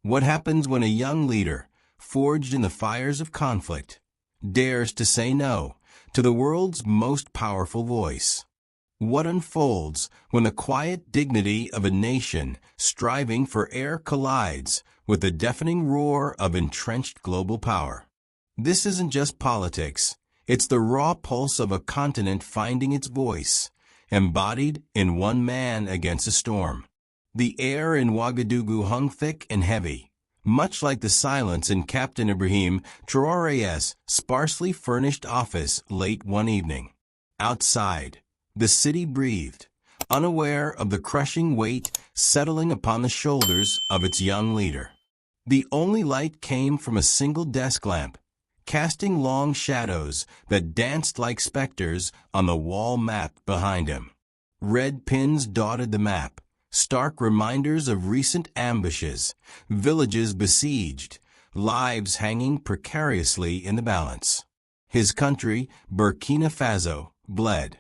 What happens when a young leader, forged in the fires of conflict, dares to say no to the world's most powerful voice? What unfolds when the quiet dignity of a nation striving for air collides with the deafening roar of entrenched global power? This isn't just politics. It's the raw pulse of a continent finding its voice, embodied in one man against a storm. The air in Ouagadougou hung thick and heavy, much like the silence in Captain Ibrahim Traoré's sparsely furnished office late one evening. Outside, the city breathed, unaware of the crushing weight settling upon the shoulders of its young leader. The only light came from a single desk lamp, casting long shadows that danced like specters on the wall map behind him. Red pins dotted the map, stark reminders of recent ambushes, villages besieged, lives hanging precariously in the balance. His country, Burkina Faso, bled.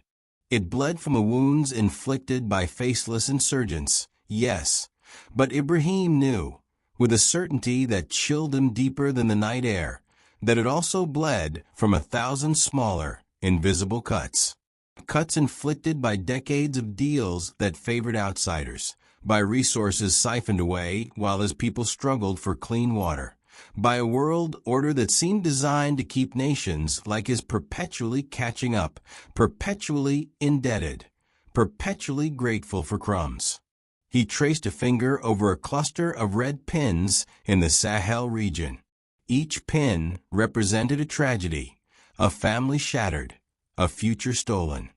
It bled from the wounds inflicted by faceless insurgents, yes, but Ibrahim knew, with a certainty that chilled him deeper than the night air, that it also bled from 1,000 smaller, invisible cuts. Cuts inflicted by decades of deals that favored outsiders, by resources siphoned away while his people struggled for clean water, by a world order that seemed designed to keep nations like his perpetually catching up, perpetually indebted, perpetually grateful for crumbs. He traced a finger over a cluster of red pins in the Sahel region. Each pin represented a tragedy, a family shattered, a future stolen.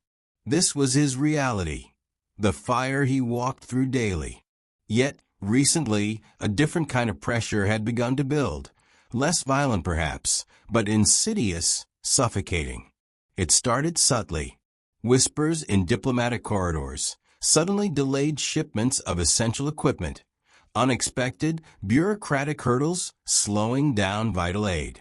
This was his reality, the fire he walked through daily. Yet, recently, a different kind of pressure had begun to build, less violent perhaps, but insidious, suffocating. It started subtly. Whispers in diplomatic corridors, suddenly delayed shipments of essential equipment, unexpected, bureaucratic hurdles slowing down vital aid.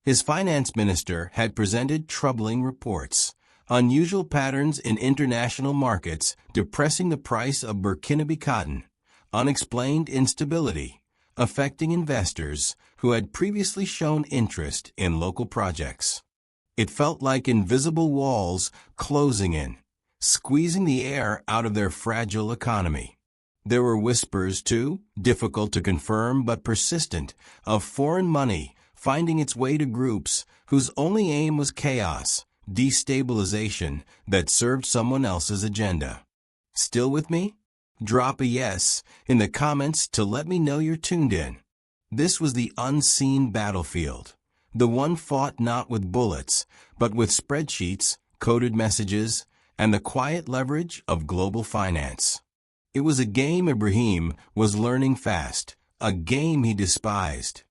His finance minister had presented troubling reports, unusual patterns in international markets depressing the price of Burkinabe cotton, unexplained instability, affecting investors who had previously shown interest in local projects. It felt like invisible walls closing in, squeezing the air out of their fragile economy. There were whispers, too, difficult to confirm but persistent, of foreign money finding its way to groups whose only aim was chaos, destabilization that served someone else's agenda. Still with me? Drop a yes in the comments to let me know you're tuned in. This was the unseen battlefield, the one fought not with bullets, but with spreadsheets, coded messages, and the quiet leverage of global finance. It was a game Ibrahim was learning fast, a game he despised.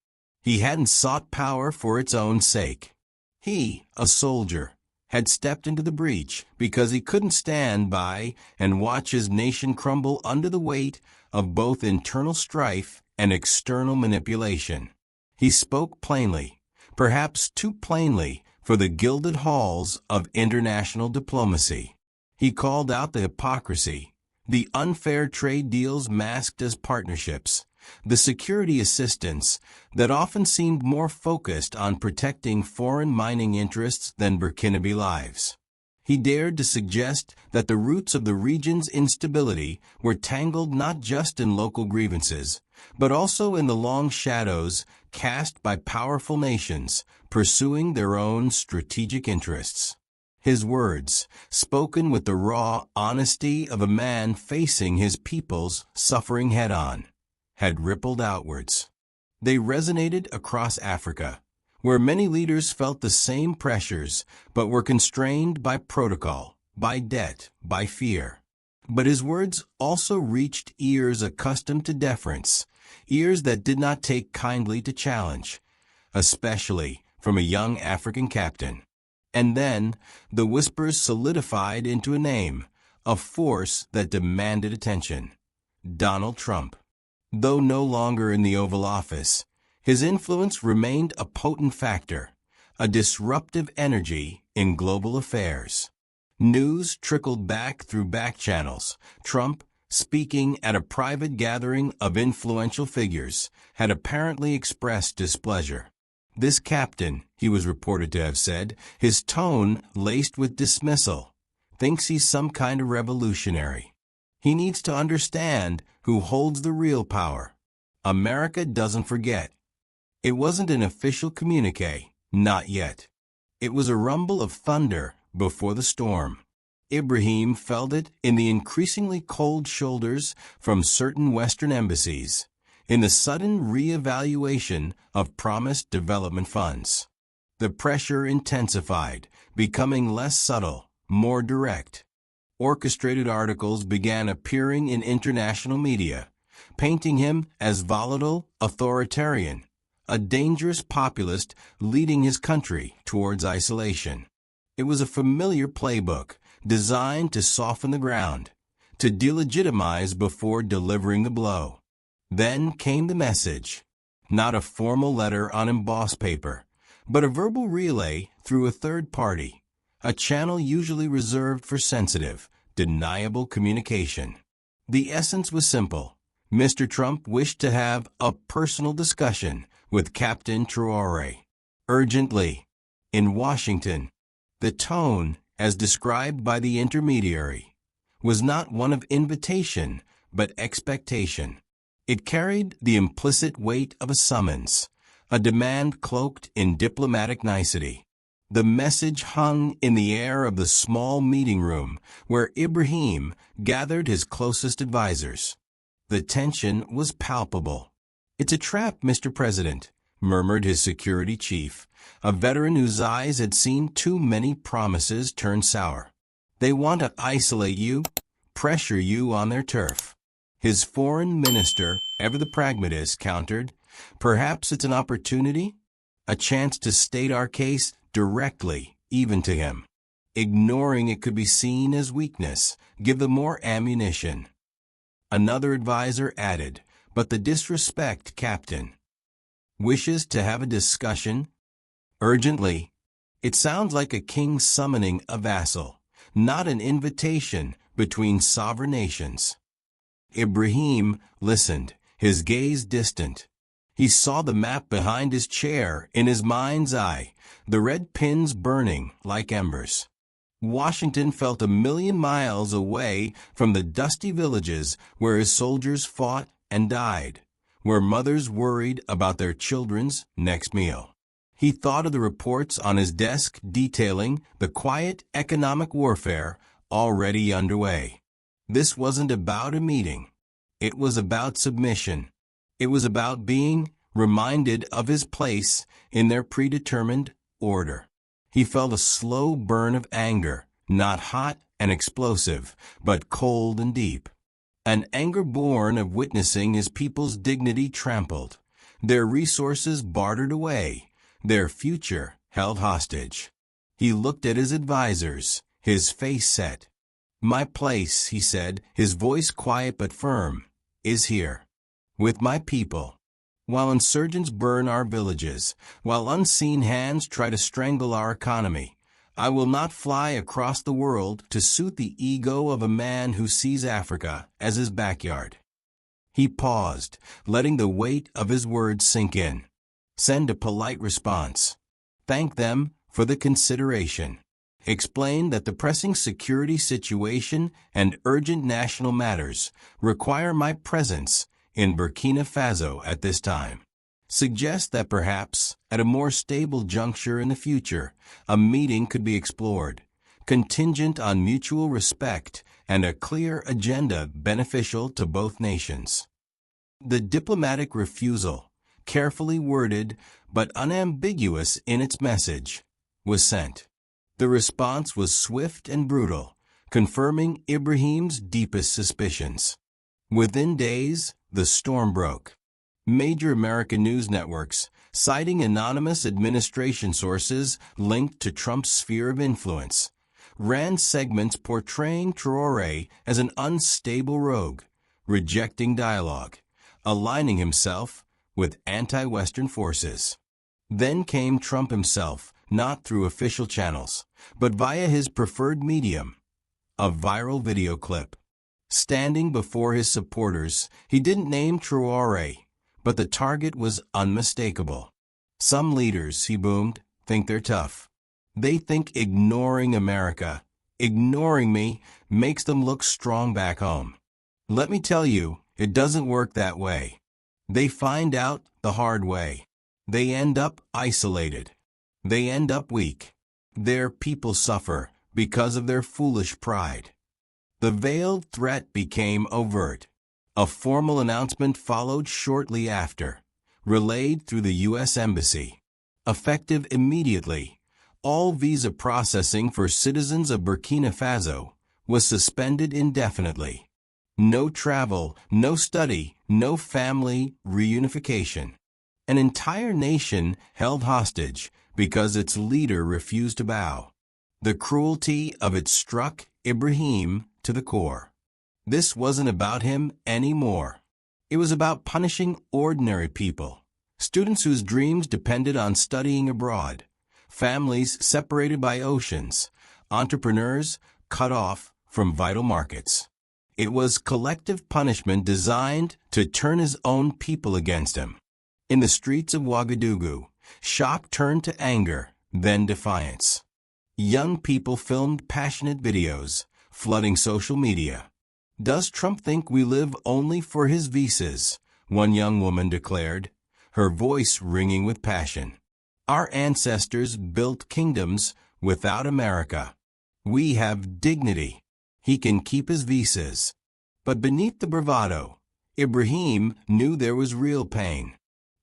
He hadn't sought power for its own sake. He, a soldier, had stepped into the breach because he couldn't stand by and watch his nation crumble under the weight of both internal strife and external manipulation. He spoke plainly, perhaps too plainly for the gilded halls of international diplomacy. He called out the hypocrisy, the unfair trade deals masked as partnerships, the security assistance that often seemed more focused on protecting foreign mining interests than Burkinabe lives. He dared to suggest that the roots of the region's instability were tangled not just in local grievances, but also in the long shadows cast by powerful nations pursuing their own strategic interests. His words, spoken with the raw honesty of a man facing his people's suffering head-on, had rippled outwards. They resonated across Africa, where many leaders felt the same pressures but were constrained by protocol, by debt, by fear. But his words also reached ears accustomed to deference, ears that did not take kindly to challenge, especially from a young African captain. And then, the whispers solidified into a name, a force that demanded attention: Donald Trump. Though no longer in the Oval Office, his influence remained a potent factor, a disruptive energy in global affairs. News trickled back through back channels. Trump, speaking at a private gathering of influential figures, had apparently expressed displeasure. This captain, he was reported to have said, his tone laced with dismissal, thinks he's some kind of revolutionary. He needs to understand who holds the real power. America doesn't forget. It wasn't an official communique, not yet. It was a rumble of thunder before the storm. Ibrahim felt it in the increasingly cold shoulders from certain Western embassies, in the sudden re-evaluation of promised development funds. The pressure intensified, becoming less subtle, more direct. Orchestrated articles began appearing in international media, painting him as volatile, authoritarian, a dangerous populist leading his country towards isolation. It was a familiar playbook, designed to soften the ground, to delegitimize before delivering the blow. Then came the message, not a formal letter on embossed paper, but a verbal relay through a third party, a channel usually reserved for sensitive, deniable communication. The essence was simple. Mr. Trump wished to have a personal discussion with Captain Traoré. Urgently. In Washington. The tone, as described by the intermediary, was not one of invitation, but expectation. It carried the implicit weight of a summons, a demand cloaked in diplomatic nicety. The message hung in the air of the small meeting room where Ibrahim gathered his closest advisers. The tension was palpable. "It's a trap, Mr. President," murmured his security chief, a veteran whose eyes had seen too many promises turn sour. "They want to isolate you, pressure you on their turf." His foreign minister, ever the pragmatist, countered, "Perhaps it's an opportunity, a chance to state our case directly, even to him. Ignoring it could be seen as weakness, give them more ammunition." Another advisor added, "But the disrespect, Captain. Wishes to have a discussion? Urgently. It sounds like a king summoning a vassal, not an invitation between sovereign nations." Ibrahim listened, his gaze distant. He saw the map behind his chair in his mind's eye, the red pins burning like embers. Washington felt 1,000,000 miles away from the dusty villages where his soldiers fought and died, where mothers worried about their children's next meal. He thought of the reports on his desk detailing the quiet economic warfare already underway. This wasn't about a meeting. It was about submission. It was about being reminded of his place in their predetermined order. He felt a slow burn of anger, not hot and explosive, but cold and deep. An anger born of witnessing his people's dignity trampled, their resources bartered away, their future held hostage. He looked at his advisers, his face set. "My place," he said, his voice quiet but firm, "is here, with my people. While insurgents burn our villages, while unseen hands try to strangle our economy, I will not fly across the world to suit the ego of a man who sees Africa as his backyard." He paused, letting the weight of his words sink in. Send a polite response. Thank them for the consideration. Explain that the pressing security situation and urgent national matters require my presence in Burkina Faso at this time. Suggest that perhaps, at a more stable juncture in the future, a meeting could be explored, contingent on mutual respect and a clear agenda beneficial to both nations. The diplomatic refusal, carefully worded but unambiguous in its message, was sent. The response was swift and brutal, confirming Ibrahim's deepest suspicions. Within days, the storm broke. Major American news networks, citing anonymous administration sources linked to Trump's sphere of influence, ran segments portraying Traoré as an unstable rogue, rejecting dialogue, aligning himself with anti-Western forces. Then came Trump himself, not through official channels, but via his preferred medium, a viral video clip. Standing before his supporters, he didn't name Traoré, but the target was unmistakable. Some leaders, he boomed, think they're tough. They think ignoring America, ignoring me, makes them look strong back home. Let me tell you, it doesn't work that way. They find out the hard way. They end up isolated. They end up weak. Their people suffer because of their foolish pride. The veiled threat became overt. A formal announcement followed shortly after, relayed through the U.S. Embassy. Effective immediately, all visa processing for citizens of Burkina Faso was suspended indefinitely. No travel, no study, no family reunification. An entire nation held hostage because its leader refused to bow. The cruelty of it struck Ibrahim to the core. This wasn't about him anymore. It was about punishing ordinary people, students whose dreams depended on studying abroad, families separated by oceans, entrepreneurs cut off from vital markets. It was collective punishment designed to turn his own people against him. In the streets of Ouagadougou, shock turned to anger, then defiance. Young people filmed passionate videos, flooding social media. Does Trump think we live only for his visas? One young woman declared, her voice ringing with passion. Our ancestors built kingdoms without America. We have dignity. He can keep his visas. But beneath the bravado, Ibrahim knew there was real pain.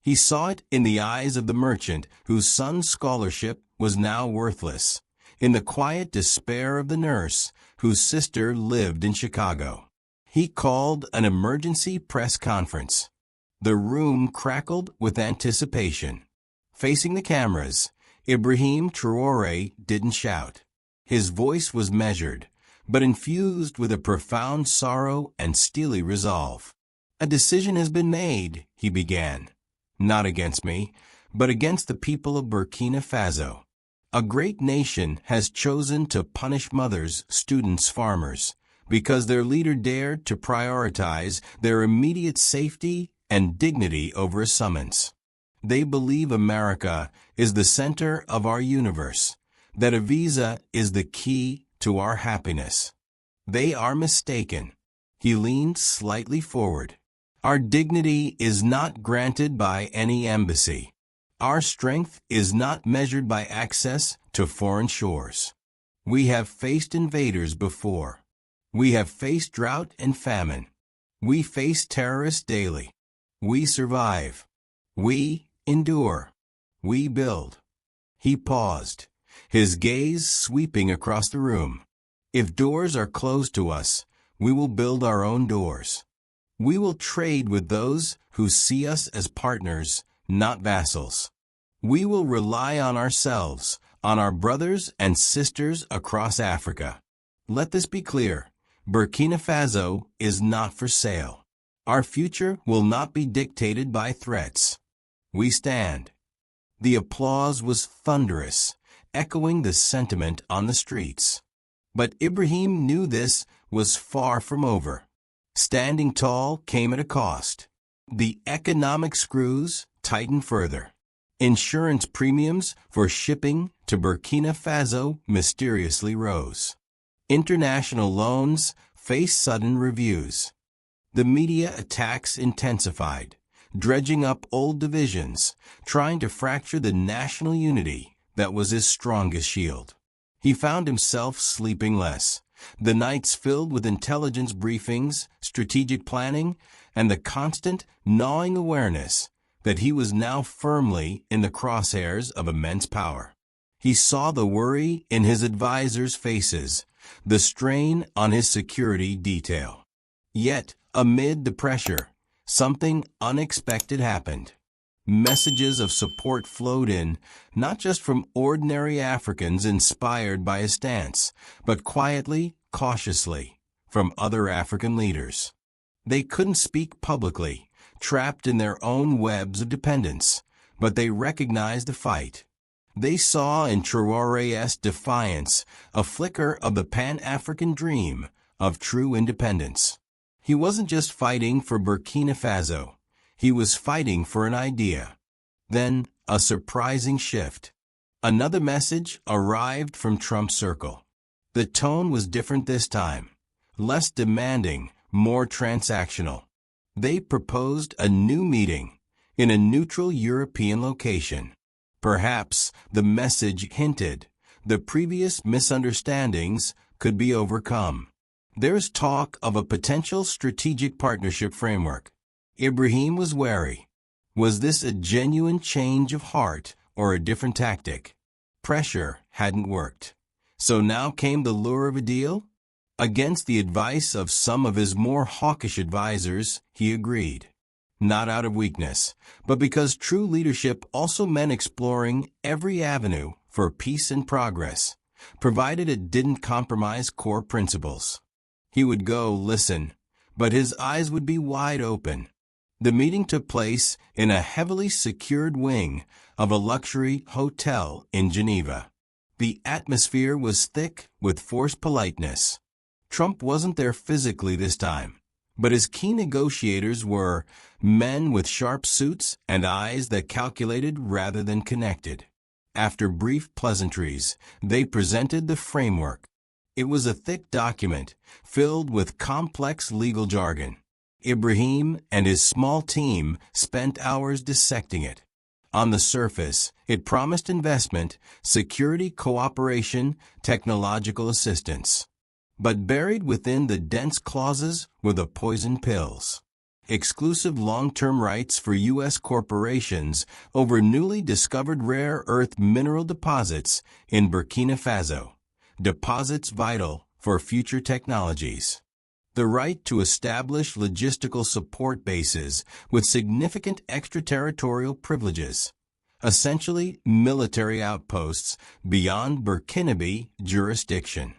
He saw it in the eyes of the merchant whose son's scholarship was now worthless, in the quiet despair of the nurse whose sister lived in Chicago. He called an emergency press conference. The room crackled with anticipation. Facing the cameras, Ibrahim Traoré didn't shout. His voice was measured, but infused with a profound sorrow and steely resolve. A decision has been made, he began. Not against me, but against the people of Burkina Faso. A great nation has chosen to punish mothers, students, farmers, because their leader dared to prioritize their immediate safety and dignity over a summons. They believe America is the center of our universe, that a visa is the key to our happiness. They are mistaken. He leaned slightly forward. Our dignity is not granted by any embassy. Our strength is not measured by access to foreign shores. We have faced invaders before. We have faced drought and famine. We face terrorists daily. We survive. We endure. We build. He paused, his gaze sweeping across the room. If doors are closed to us, we will build our own doors. We will trade with those who see us as partners, not vassals. We will rely on ourselves, on our brothers and sisters across Africa. Let this be clear. Burkina Faso is not for sale. Our future will not be dictated by threats. We stand. The applause was thunderous, echoing the sentiment on the streets. But Ibrahim knew this was far from over. Standing tall came at a cost. The economic screws tightened further. Insurance premiums for shipping to Burkina Faso mysteriously rose. International loans faced sudden reviews. The media attacks intensified, dredging up old divisions, trying to fracture the national unity that was his strongest shield. He found himself sleeping less, the nights filled with intelligence briefings, strategic planning, and the constant, gnawing awareness that he was now firmly in the crosshairs of immense power. He saw the worry in his advisors' faces, the strain on his security detail. Yet, amid the pressure, something unexpected happened. Messages of support flowed in, not just from ordinary Africans inspired by his stance, but quietly, cautiously, from other African leaders. They couldn't speak publicly, trapped in their own webs of dependence, but they recognized the fight. They saw in Traoré's defiance a flicker of the Pan-African dream, of true independence. He wasn't just fighting for Burkina Faso. He was fighting for an idea. Then, a surprising shift. Another message arrived from Trump's circle. The tone was different this time. Less demanding, more transactional. They proposed a new meeting in a neutral European location. Perhaps the message hinted the previous misunderstandings could be overcome. There's talk of a potential strategic partnership framework. Ibrahim was wary. Was this a genuine change of heart or a different tactic? Pressure hadn't worked. So now came the lure of a deal? Against the advice of some of his more hawkish advisors, he agreed. Not out of weakness, but because true leadership also meant exploring every avenue for peace and progress, provided it didn't compromise core principles. He would go listen, but his eyes would be wide open. The meeting took place in a heavily secured wing of a luxury hotel in Geneva. The atmosphere was thick with forced politeness. Trump wasn't there physically this time, but his key negotiators were men with sharp suits and eyes that calculated rather than connected. After brief pleasantries, they presented the framework. It was a thick document filled with complex legal jargon. Ibrahim and his small team spent hours dissecting it. On the surface, it promised investment, security cooperation, technological assistance. But buried within the dense clauses were the poison pills. Exclusive long-term rights for U.S. corporations over newly discovered rare earth mineral deposits in Burkina Faso. Deposits vital for future technologies. The right to establish logistical support bases with significant extraterritorial privileges. Essentially, military outposts beyond Burkinabe jurisdiction.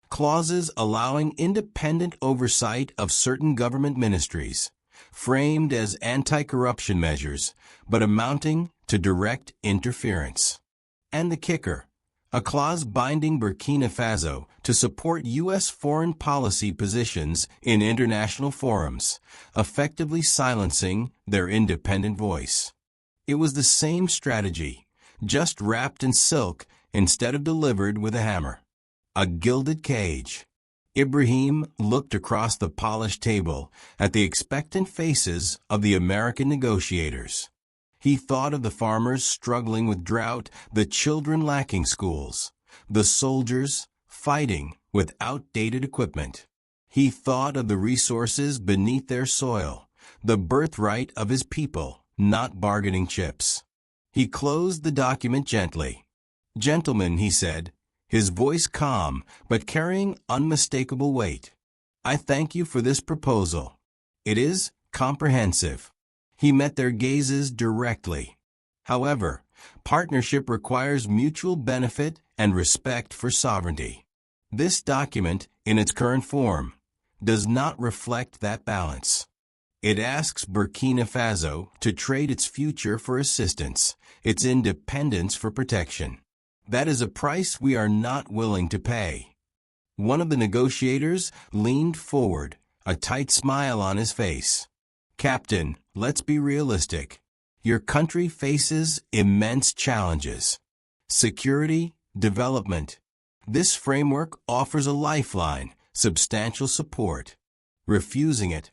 Clauses allowing independent oversight of certain government ministries, framed as anti-corruption measures, but amounting to direct interference. And the kicker, a clause binding Burkina Faso to support U.S. foreign policy positions in international forums, effectively silencing their independent voice. It was the same strategy, just wrapped in silk instead of delivered with a hammer. A gilded cage. Ibrahim looked across the polished table at the expectant faces of the American negotiators. He thought of the farmers struggling with drought, the children lacking schools, the soldiers fighting with outdated equipment. He thought of the resources beneath their soil, the birthright of his people, not bargaining chips. He closed the document gently. "Gentlemen," he said, his voice calm but carrying unmistakable weight, "I thank you for this proposal. It is comprehensive." He met their gazes directly. However, partnership requires mutual benefit and respect for sovereignty. This document, in its current form, does not reflect that balance. It asks Burkina Faso to trade its future for assistance, its independence for protection. That is a price we are not willing to pay. One of the negotiators leaned forward, a tight smile on his face. "Captain, let's be realistic. Your country faces immense challenges. Security, development. This framework offers a lifeline, substantial support. Refusing it,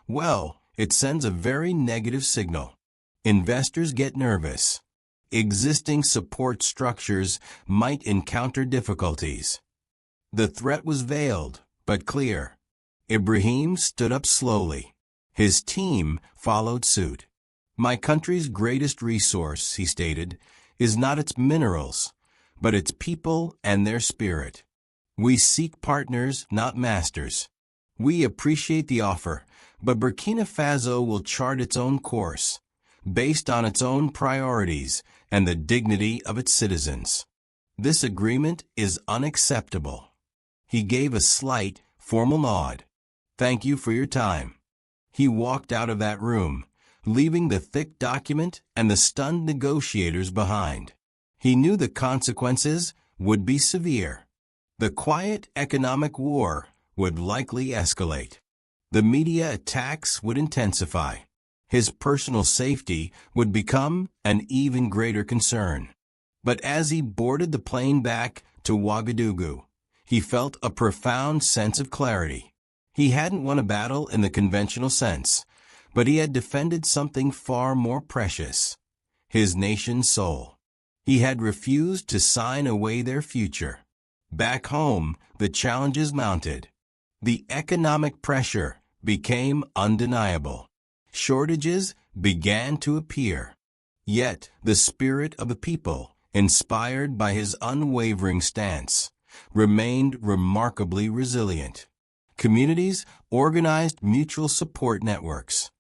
well, it sends a very negative signal. Investors get nervous. Existing support structures might encounter difficulties." The threat was veiled, but clear. Ibrahim stood up slowly. His team followed suit. "My country's greatest resource," he stated, "is not its minerals, but its people and their spirit. We seek partners, not masters. We appreciate the offer, but Burkina Faso will chart its own course, based on its own priorities and the dignity of its citizens. This agreement is unacceptable." He gave a slight, formal nod. "Thank you for your time." He walked out of that room, leaving the thick document and the stunned negotiators behind. He knew the consequences would be severe. The quiet economic war would likely escalate. The media attacks would intensify. His personal safety would become an even greater concern. But as he boarded the plane back to Ouagadougou, he felt a profound sense of clarity. He hadn't won a battle in the conventional sense, but he had defended something far more precious: his nation's soul. He had refused to sign away their future. Back home, the challenges mounted. The economic pressure became undeniable. Shortages began to appear. Yet the spirit of the people, inspired by his unwavering stance, remained remarkably resilient. Communities organized mutual support networks.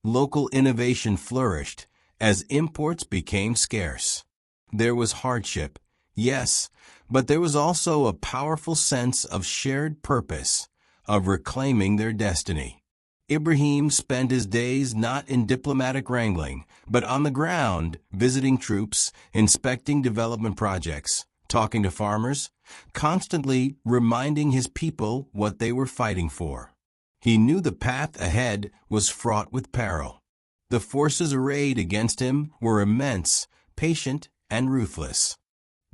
Local innovation flourished as imports became scarce. There was hardship, yes, but there was also a powerful sense of shared purpose, of reclaiming their destiny. Ibrahim spent his days not in diplomatic wrangling, but on the ground, visiting troops, inspecting development projects, talking to farmers, constantly reminding his people what they were fighting for. He knew the path ahead was fraught with peril. The forces arrayed against him were immense, patient, and ruthless.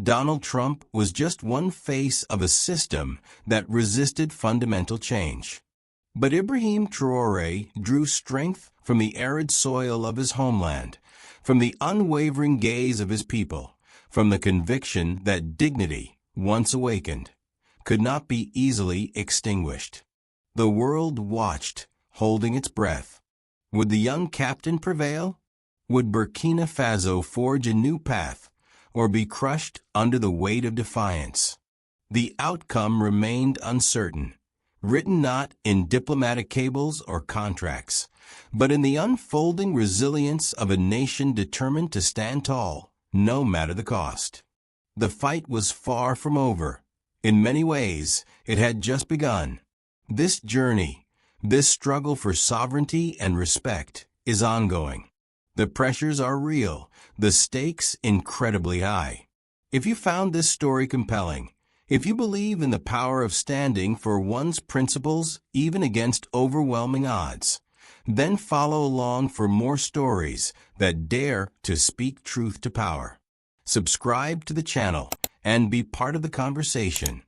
Donald Trump was just one face of a system that resisted fundamental change. But Ibrahim Traoré drew strength from the arid soil of his homeland, from the unwavering gaze of his people, from the conviction that dignity, once awakened, could not be easily extinguished. The world watched, holding its breath. Would the young captain prevail? Would Burkina Faso forge a new path, or be crushed under the weight of defiance? The outcome remained uncertain, written not in diplomatic cables or contracts, but in the unfolding resilience of a nation determined to stand tall, no matter the cost. The fight was far from over. In many ways, it had just begun. This journey, this struggle for sovereignty and respect, is ongoing. The pressures are real, the stakes incredibly high. If you found this story compelling, if you believe in the power of standing for one's principles even against overwhelming odds, then follow along for more stories that dare to speak truth to power. Subscribe to the channel and be part of the conversation.